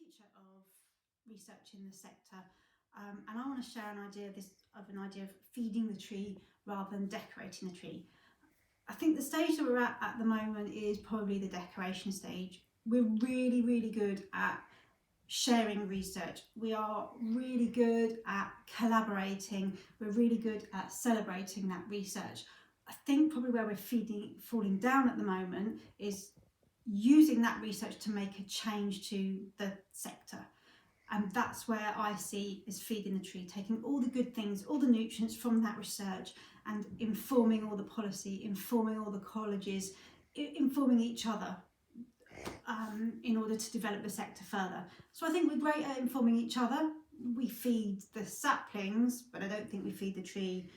future of research in the sector, and I want to share an idea of feeding the tree rather than decorating the tree. I think the stage that we're at the moment is probably the decoration stage. We're really good at sharing research. We are really good at collaborating. We're really good at celebrating that research. I think probably where we're falling down at the moment is using that research to make a change to the sector. And that's where I see is feeding the tree, taking all the good things, all the nutrients from that research and informing all the policy, informing all the colleges, informing each other in order to develop the sector further. So I think we're great at informing each other. We feed the saplings, but I don't think we feed the tree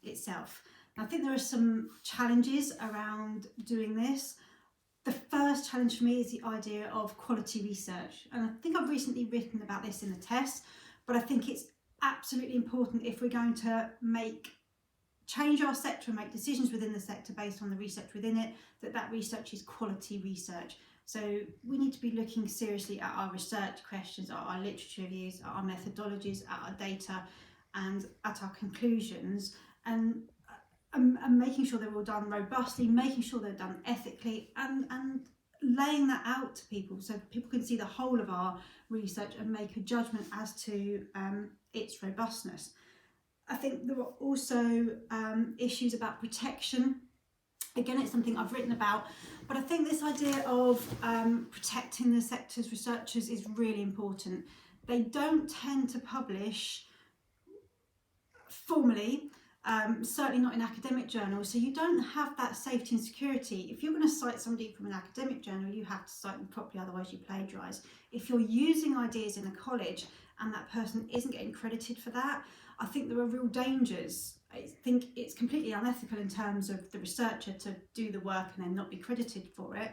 itself. And I think there are some challenges around doing this. The first challenge for me is the idea of quality research. And I think I've recently written about this in the test, but I think it's absolutely important if we're going to change our sector and make decisions within the sector based on the research within it, that research is quality research. So we need to be looking seriously at our research questions, at our literature reviews, at our methodologies, at our data and at our conclusions, and making sure they're all done robustly, making sure they're done ethically, and laying that out to people so people can see the whole of our research and make a judgment as to its robustness. I think there are also issues about protection. Again, it's something I've written about, but I think this idea of protecting the sector's researchers is really important. They don't tend to publish formally, certainly not in academic journals, so you don't have that safety and security. If you're going to cite somebody from an academic journal, you have to cite them properly, otherwise you plagiarise. If you're using ideas in a college and that person isn't getting credited for that, I think there are real dangers. I think it's completely unethical in terms of the researcher to do the work and then not be credited for it.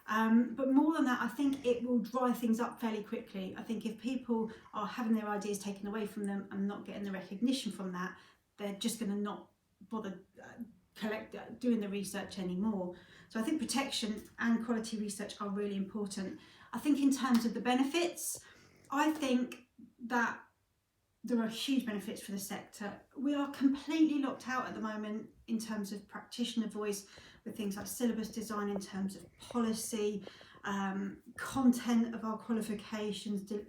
But more than that, I think it will dry things up fairly quickly. I think if people are having their ideas taken away from them and not getting the recognition from that, they're just going to not bother doing the research anymore. So I think protection and quality research are really important. I think in terms of the benefits, I think that there are huge benefits for the sector. We are completely locked out at the moment in terms of practitioner voice with things like syllabus design, in terms of policy, content of our qualifications. The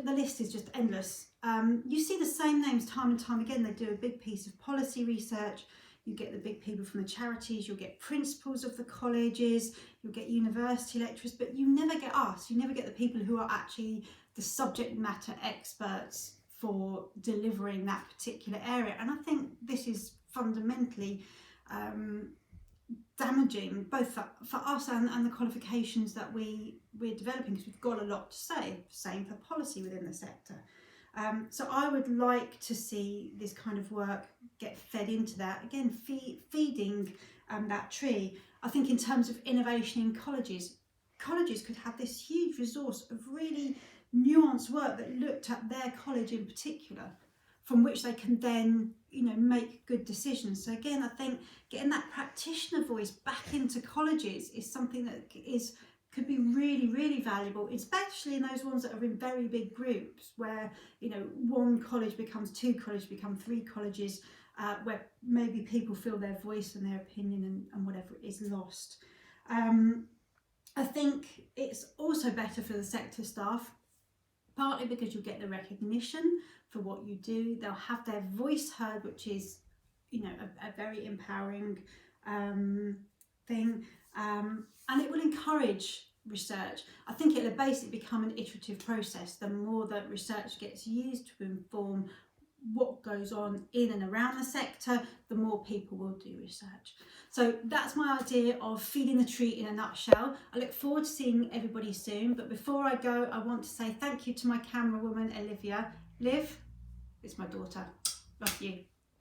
list is just endless. You see the same names time and time again. They do a big piece of policy research. You get the big people from the charities, you'll get principals of the colleges, you'll get university lecturers, but you never get us. You never get the people who are actually the subject matter experts for delivering that particular area. And I think this is fundamentally damaging both for us and the qualifications that we're developing, because we've got a lot to say. Same for policy within the sector. So I would like to see this kind of work get fed into that, again feeding that tree. I think in terms of innovation in colleges could have this huge resource of really nuanced work that looked at their college in particular, from which they can then make good decisions. So again, I think getting that practitioner voice back into colleges is something that could be really valuable, especially in those ones that are in very big groups where one college becomes two colleges, become three colleges, where maybe people feel their voice and their opinion and whatever is lost. I think it's also better for the sector staff, partly because you'll get the recognition for what you do. They'll have their voice heard, which is a very empowering thing, and it will encourage research. I think it'll basically become an iterative process. The more that research gets used to inform what goes on in and around the sector, the more people will do research. So that's my idea of feeding the tree in a nutshell. I look forward to seeing everybody soon, but before I go, I want to say thank you to my camera woman Olivia. Liv, it's my daughter. Love you.